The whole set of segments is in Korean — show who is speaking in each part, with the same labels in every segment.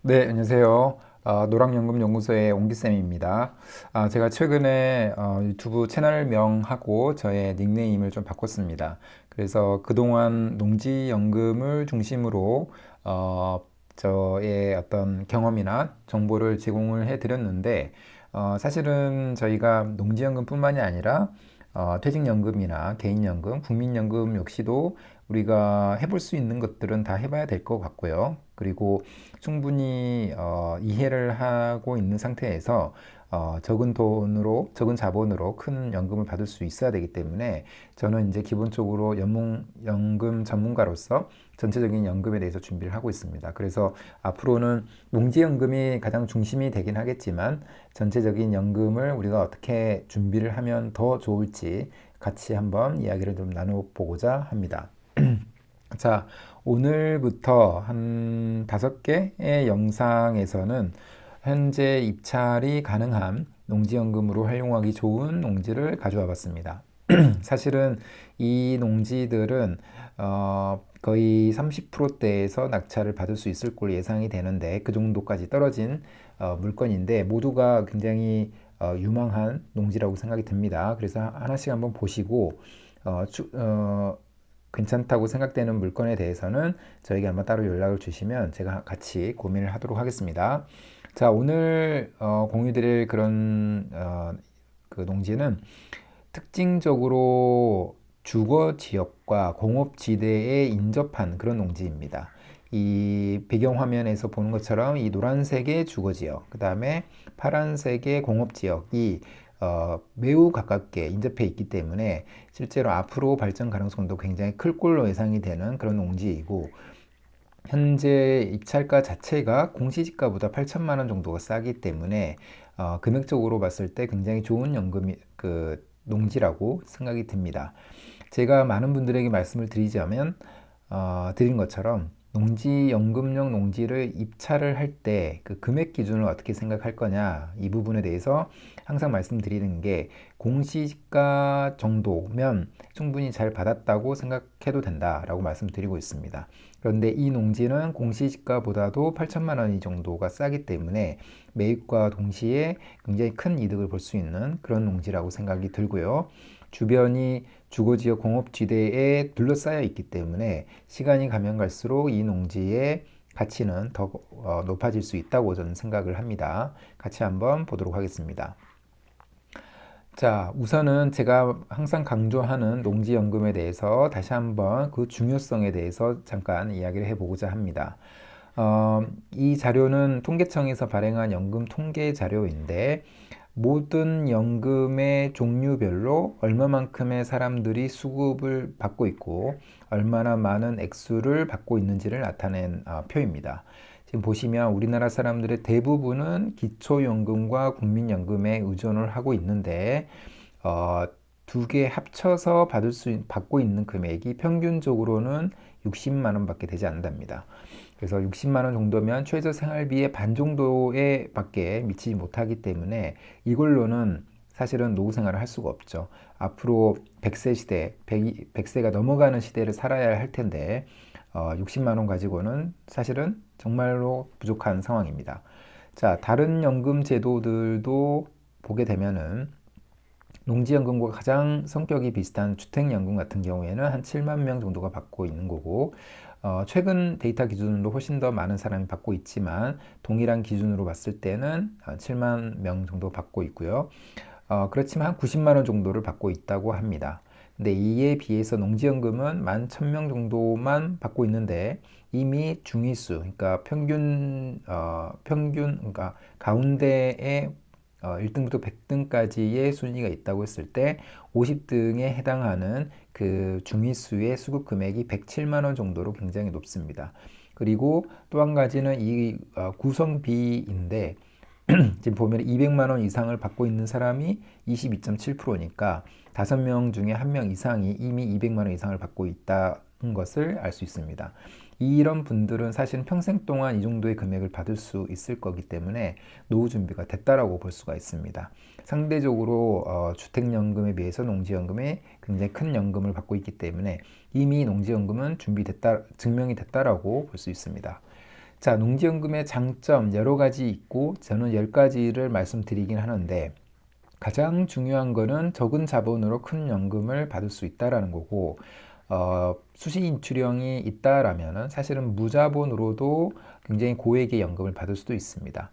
Speaker 1: 네, 안녕하세요. 노랑연금연구소의 옹기쌤입니다. 제가 최근에 유튜브 채널명하고 저의 닉네임을 좀 바꿨습니다. 그래서 그동안 농지연금을 중심으로 저의 어떤 경험이나 정보를 제공을 해드렸는데, 사실은 저희가 농지연금뿐만이 아니라 퇴직연금이나 개인연금, 국민연금 역시도 우리가 해볼 수 있는 것들은 다 해봐야 될 것 같고요. 그리고 충분히 이해를 하고 있는 상태에서 적은 돈으로, 적은 자본으로 큰 연금을 받을 수 있어야 되기 때문에 저는 이제 기본적으로 연금 전문가로서 전체적인 연금에 대해서 준비를 하고 있습니다. 그래서 앞으로는 농지연금이 가장 중심이 되긴 하겠지만 전체적인 연금을 우리가 어떻게 준비를 하면 더 좋을지 같이 한번 이야기를 좀 나눠보고자 합니다. 자, 오늘부터 한 5개의 영상에서는 현재 입찰이 가능한 농지연금으로 활용하기 좋은 농지를 가져와 봤습니다. 사실은 이 농지들은 거의 30%대에서 낙찰을 받을 수 있을 걸로 예상이 되는데 그 정도까지 떨어진 물건인데 모두가 굉장히 유망한 농지라고 생각이 듭니다. 그래서 하나씩 한번 보시고 어, 주- 어, 괜찮다고 생각되는 물건에 대해서는 저에게 한번 따로 연락을 주시면 제가 같이 고민을 하도록 하겠습니다. 자, 오늘 공유드릴 그런 그 농지는 특징적으로 주거 지역과 공업 지대에 인접한 그런 농지입니다. 이 배경 화면에서 보는 것처럼 이 노란색의 주거 지역, 그 다음에 파란색의 공업 지역이 매우 가깝게 인접해 있기 때문에 실제로 앞으로 발전 가능성도 굉장히 클 걸로 예상이 되는 그런 농지이고, 현재 입찰가 자체가 공시지가보다 8천만 원 정도가 싸기 때문에 금액적으로 봤을 때 굉장히 좋은 그 농지라고 생각이 듭니다. 제가 많은 분들에게 말씀을 드린 것처럼 연금용 농지를 입찰을 할 때 그 금액 기준을 어떻게 생각할 거냐, 이 부분에 대해서 항상 말씀드리는 게 공시지가 정도면 충분히 잘 받았다고 생각해도 된다라고 말씀드리고 있습니다. 그런데 이 농지는 공시지가보다도 8천만 원 정도가 싸기 때문에 매입과 동시에 굉장히 큰 이득을 볼 수 있는 그런 농지라고 생각이 들고요. 주변이 주거지역 공업지대에 둘러싸여 있기 때문에 시간이 가면 갈수록 이 농지의 가치는 더 높아질 수 있다고 저는 생각을 합니다. 같이 한번 보도록 하겠습니다. 자, 우선은 제가 항상 강조하는 농지연금에 대해서 다시 한번 그 중요성에 대해서 잠깐 이야기를 해보고자 합니다. 이 자료는 통계청에서 발행한 연금 통계 자료인데 모든 연금의 종류별로 얼마만큼의 사람들이 수급을 받고 있고 얼마나 많은 액수를 받고 있는지를 나타낸 표입니다. 지금 보시면 우리나라 사람들의 대부분은 기초연금과 국민연금에 의존을 하고 있는데 어, 두 개 합쳐서 받고 있는 금액이 평균적으로는 60만 원밖에 되지 않는답니다. 그래서 60만 원 정도면 최저 생활비의 반 정도에 밖에 미치지 못하기 때문에 이걸로는 사실은 노후 생활을 할 수가 없죠. 앞으로 100세 시대, 100세가 넘어가는 시대를 살아야 할 텐데 60만 원 가지고는 사실은 정말로 부족한 상황입니다. 자, 다른 연금 제도들도 보게 되면은 농지연금과 가장 성격이 비슷한 주택연금 같은 경우에는 한 7만 명 정도가 받고 있는 거고, 최근 데이터 기준으로 훨씬 더 많은 사람이 받고 있지만, 동일한 기준으로 봤을 때는 7만 명 정도 받고 있고요. 그렇지만 한 90만 원 정도를 받고 있다고 합니다. 근데 이에 비해서 농지연금은 11,000명 정도만 받고 있는데, 이미 중위수, 그러니까 그러니까 가운데에 1등부터 100등까지의 순위가 있다고 했을 때 50등에 해당하는 그 중위수의 수급 금액이 107만 원 정도로 굉장히 높습니다. 그리고 또 한 가지는 이 구성비인데 지금 보면 200만 원 이상을 받고 있는 사람이 22.7%니까 5명 중에 1명 이상이 이미 200만 원 이상을 받고 있다는 것을 알 수 있습니다. 이런 분들은 사실 평생 동안 이 정도의 금액을 받을 수 있을 거기 때문에 노후 준비가 됐다라고 볼 수가 있습니다. 상대적으로 주택연금에 비해서 농지연금에 굉장히 큰 연금을 받고 있기 때문에 이미 농지연금은 증명이 됐다라고 볼 수 있습니다. 자, 농지연금의 장점 여러 가지 있고 저는 10가지를 말씀드리긴 하는데 가장 중요한 거는 적은 자본으로 큰 연금을 받을 수 있다라는 거고 수시 인출형이 있다라면은 사실은 무자본으로도 굉장히 고액의 연금을 받을 수도 있습니다.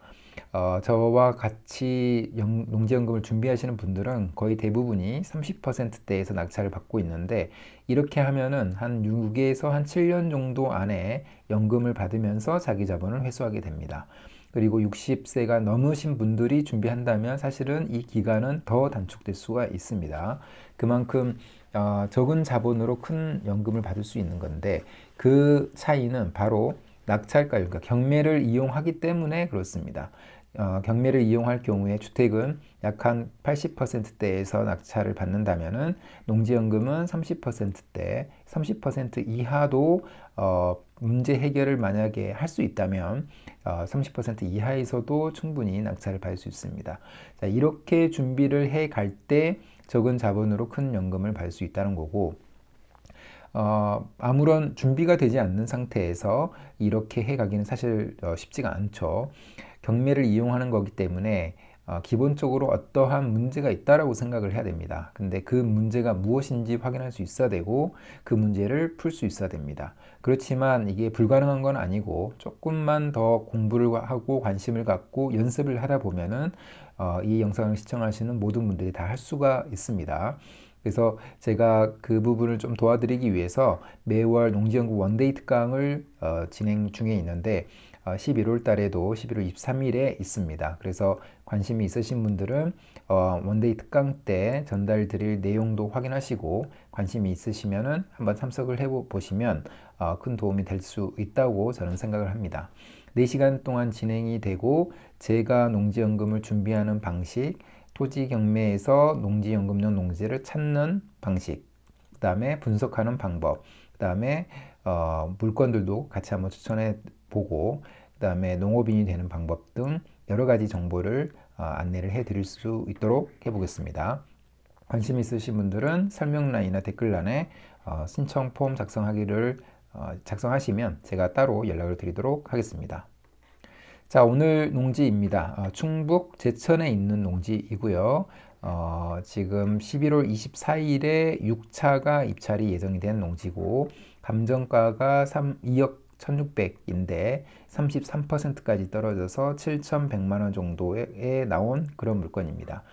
Speaker 1: 저와 같이 농지연금을 준비하시는 분들은 거의 대부분이 30%대에서 낙찰을 받고 있는데 이렇게 하면은 한 6에서 한 7년 정도 안에 연금을 받으면서 자기 자본을 회수하게 됩니다. 그리고 60세가 넘으신 분들이 준비한다면 사실은 이 기간은 더 단축될 수가 있습니다. 그만큼 적은 자본으로 큰 연금을 받을 수 있는 건데 그 차이는 바로 낙찰가율, 그러니까 경매를 이용하기 때문에 그렇습니다. 경매를 이용할 경우에 주택은 약 한 80%대에서 낙찰을 받는다면은 농지연금은 30%대, 30% 이하도 문제 해결을 만약에 할 수 있다면 30% 이하에서도 충분히 낙찰을 받을 수 있습니다. 자, 이렇게 준비를 해 갈 때 적은 자본으로 큰 연금을 받을 수 있다는 거고 아무런 준비가 되지 않는 상태에서 이렇게 해가기는 사실 쉽지가 않죠. 경매를 이용하는 거기 때문에 기본적으로 어떠한 문제가 있다라고 생각을 해야 됩니다. 근데 그 문제가 무엇인지 확인할 수 있어야 되고 그 문제를 풀 수 있어야 됩니다. 그렇지만 이게 불가능한 건 아니고 조금만 더 공부를 하고 관심을 갖고 연습을 하다 보면은 이 영상을 시청하시는 모든 분들이 다 할 수가 있습니다. 그래서 제가 그 부분을 좀 도와드리기 위해서 매월 농지연구 원데이 특강을 진행 중에 있는데 11월 달에도 11월 23일에 있습니다. 그래서 관심이 있으신 분들은 원데이 특강 때 전달 드릴 내용도 확인하시고 관심이 있으시면은 한번 참석을 해 보시면 큰 도움이 될 수 있다고 저는 생각을 합니다. 4시간 동안 진행이 되고 제가 농지연금을 준비하는 방식, 토지 경매에서 농지연금용 농지를 찾는 방식, 그 다음에 분석하는 방법, 그 다음에 물건들도 같이 한번 추천해 보고, 그 다음에 농업인이 되는 방법 등 여러 가지 정보를 안내를 해 드릴 수 있도록 해 보겠습니다. 관심 있으신 분들은 설명란이나 댓글란에 신청 폼 작성하시면 제가 따로 연락을 드리도록 하겠습니다. 자, 오늘 농지입니다. 충북 제천에 있는 농지이고요. 지금 11월 24일에 6차가 입찰이 예정이 된 농지고 감정가가 2억 1600인데 33%까지 떨어져서 7100만 원 정도에 나온 그런 물건입니다.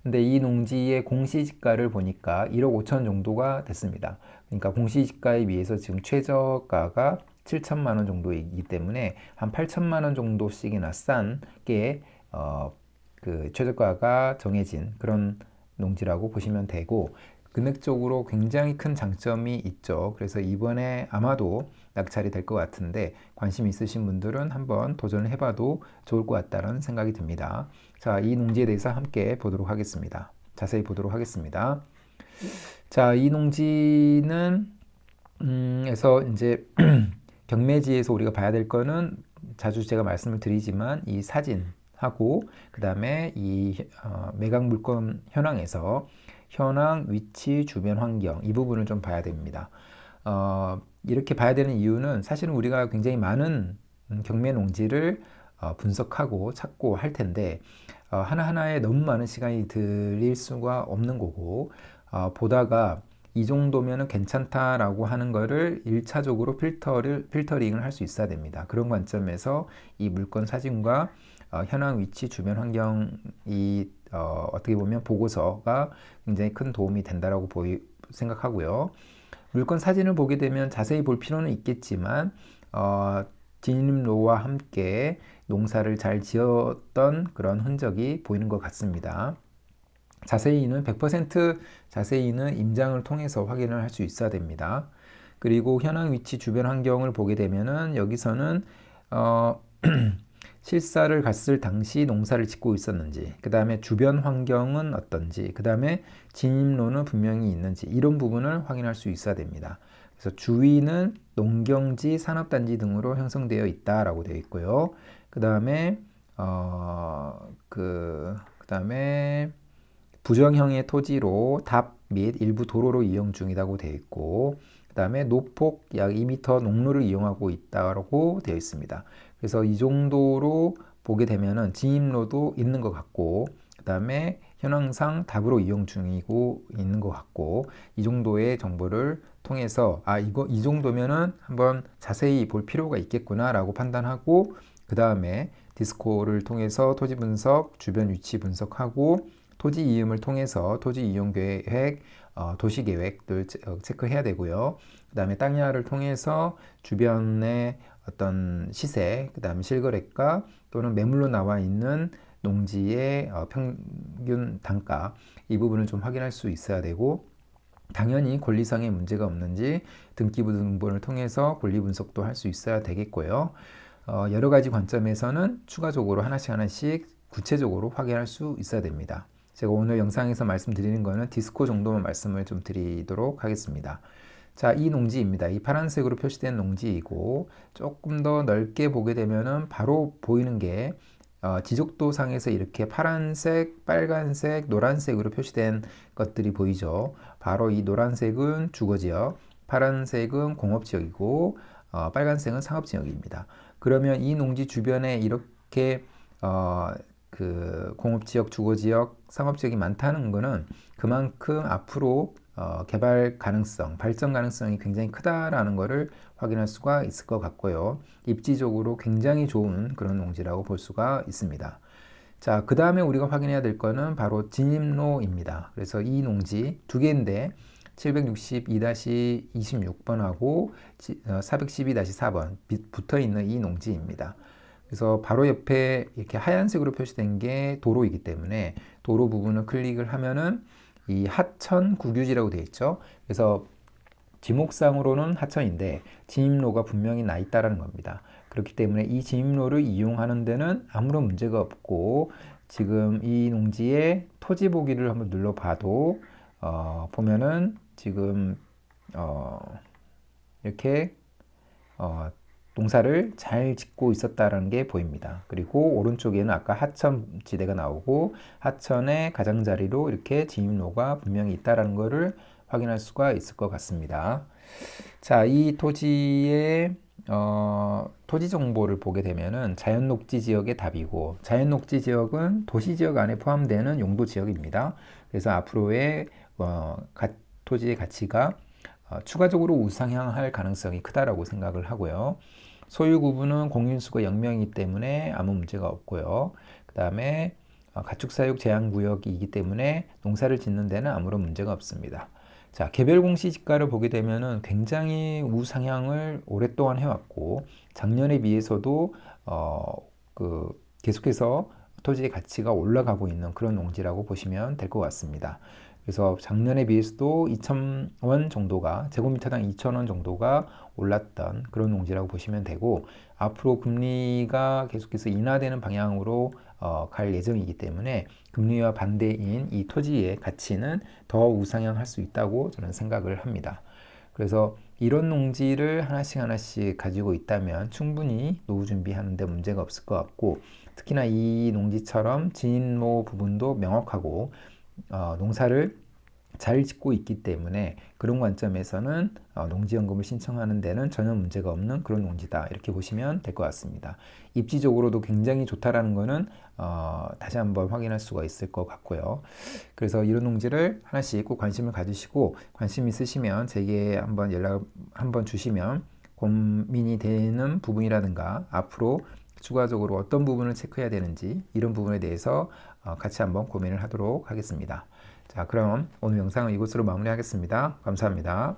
Speaker 1: 근데 이 농지의 공시지가를 보니까 1억 5천 정도가 됐습니다. 그러니까 공시지가에 비해서 지금 최저가가 7천만 원 정도이기 때문에 한 8천만 원 정도씩이나 싼 게 그 최저가가 정해진 그런 농지라고 보시면 되고 금액적으로 굉장히 큰 장점이 있죠. 그래서 이번에 아마도 낙찰이 될 것 같은데 관심 있으신 분들은 한번 도전을 해봐도 좋을 것 같다는 생각이 듭니다. 자, 이 농지에 대해서 함께 보도록 하겠습니다. 자세히 보도록 하겠습니다. 자, 이 농지는 에서 이제 경매지에서 우리가 봐야 될 거는 자주 제가 말씀을 드리지만 이 사진하고 그 다음에 이 매각 물건 현황에서 현황, 위치, 주변 환경 이 부분을 좀 봐야 됩니다. 이렇게 봐야 되는 이유는 사실은 우리가 굉장히 많은 경매 농지를 분석하고 찾고 할 텐데 하나하나에 너무 많은 시간이 들일 수가 없는 거고 보다가 이 정도면 괜찮다라고 하는 거를 1차적으로 필터링을 할 수 있어야 됩니다. 그런 관점에서 이 물건 사진과 현황, 위치, 주변 환경이 어떻게 보면 보고서가 굉장히 큰 도움이 된다라고 생각하고요. 물건 사진을 보게 되면 자세히 볼 필요는 있겠지만 진입로와 함께 농사를 잘 지었던 그런 흔적이 보이는 것 같습니다. 자세히는 100% 자세히는 임장을 통해서 확인을 할 수 있어야 됩니다. 그리고 현황 위치 주변 환경을 보게 되면은 여기서는 실사를 갔을 당시 농사를 짓고 있었는지, 그 다음에 주변 환경은 어떤지, 그 다음에 진입로는 분명히 있는지 이런 부분을 확인할 수 있어야 됩니다. 그래서 주위는 농경지, 산업단지 등으로 형성되어 있다라고 되어 있고요. 그 다음에 그 다음에 부정형의 토지로 답 및 일부 도로로 이용 중이라고 되어 있고 그 다음에 노폭 약 2m 농로를 이용하고 있다고 되어 있습니다. 그래서 이 정도로 보게 되면은 진입로도 있는 것 같고, 그 다음에 현황상 답으로 이용 중이고 있는 것 같고, 이 정도의 정보를 통해서 이 정도면은 한번 자세히 볼 필요가 있겠구나라고 판단하고, 그 다음에 디스코를 통해서 토지 분석, 주변 위치 분석하고, 토지 이음을 통해서 토지 이용 계획, 도시 계획들 체크해야 되고요. 그 다음에 땅야를 통해서 주변의 어떤 시세, 그 다음에 실거래가 또는 매물로 나와 있는 농지의 평균 단가, 이 부분을 좀 확인할 수 있어야 되고, 당연히 권리상의 문제가 없는지 등기부 등본을 통해서 권리 분석도 할 수 있어야 되겠고요. 여러 가지 관점에서는 추가적으로 하나씩 구체적으로 확인할 수 있어야 됩니다. 제가 오늘 영상에서 말씀드리는 거는 디스코 정도만 말씀을 좀 드리도록 하겠습니다. 자, 이 농지입니다. 이 파란색으로 표시된 농지이고, 조금 더 넓게 보게 되면은 바로 보이는 게 지적도 상에서 이렇게 파란색, 빨간색, 노란색으로 표시된 것들이 보이죠. 바로 이 노란색은 주거지역, 파란색은 공업지역이고, 빨간색은 상업지역입니다. 그러면 이 농지 주변에 이렇게 그 공업지역, 주거지역, 상업지역이 많다는 것은 그만큼 앞으로 개발 가능성, 발전 가능성이 굉장히 크다라는 것을 확인할 수가 있을 것 같고요. 입지적으로 굉장히 좋은 그런 농지라고 볼 수가 있습니다. 자, 그 다음에 우리가 확인해야 될 거는 바로 진입로입니다. 그래서 이 농지 두 개인데 762-26번하고 412-4번 붙어 있는 이 농지입니다. 그래서 바로 옆에 이렇게 하얀색으로 표시된 게 도로이기 때문에 도로 부분을 클릭을 하면은 이 하천 국유지라고 되어 있죠. 그래서 지목상으로는 하천인데 진입로가 분명히 나 있다라는 겁니다. 그렇기 때문에 이 진입로를 이용하는 데는 아무런 문제가 없고, 지금 이 농지의 토지 보기를 한번 눌러봐도 보면은 지금 이렇게 농사를 잘 짓고 있었다라는 게 보입니다. 그리고 오른쪽에는 아까 하천 지대가 나오고, 하천의 가장자리로 이렇게 진입로가 분명히 있다라는 것을 확인할 수가 있을 것 같습니다. 자, 이 토지의 토지 정보를 보게 되면은 자연녹지 지역의 답이고, 자연녹지 지역은 도시지역 안에 포함되는 용도 지역입니다. 그래서 앞으로의 토지의 가치가 추가적으로 우상향할 가능성이 크다라고 생각을 하고요. 소유 구분은 공인수가 0명이기 때문에 아무 문제가 없고요. 그 다음에 가축사육 제한구역이기 때문에 농사를 짓는 데는 아무런 문제가 없습니다. 자, 개별 공시지가를 보게 되면은 굉장히 우상향을 오랫동안 해왔고, 작년에 비해서도 계속해서 토지의 가치가 올라가고 있는 그런 농지라고 보시면 될 것 같습니다. 그래서 작년에 비해서도 2,000원 정도가, 제곱미터당 2,000원 정도가 올랐던 그런 농지라고 보시면 되고, 앞으로 금리가 계속해서 인하되는 방향으로 갈 예정이기 때문에 금리와 반대인 이 토지의 가치는 더 우상향할 수 있다고 저는 생각을 합니다. 그래서 이런 농지를 하나씩 가지고 있다면 충분히 노후 준비하는 데 문제가 없을 것 같고, 특히나 이 농지처럼 진입로 부분도 명확하고 농사를 잘 짓고 있기 때문에 그런 관점에서는 농지연금을 신청하는 데는 전혀 문제가 없는 그런 농지다, 이렇게 보시면 될 것 같습니다. 입지적으로도 굉장히 좋다라는 것은 다시 한번 확인할 수가 있을 것 같고요. 그래서 이런 농지를 하나씩 꼭 관심을 가지시고, 관심 있으시면 제게 한번 연락 한번 주시면 고민이 되는 부분이라든가 앞으로 추가적으로 어떤 부분을 체크해야 되는지, 이런 부분에 대해서 같이 한번 고민을 하도록 하겠습니다. 자, 그럼 오늘 영상은 이것으로 마무리하겠습니다. 감사합니다.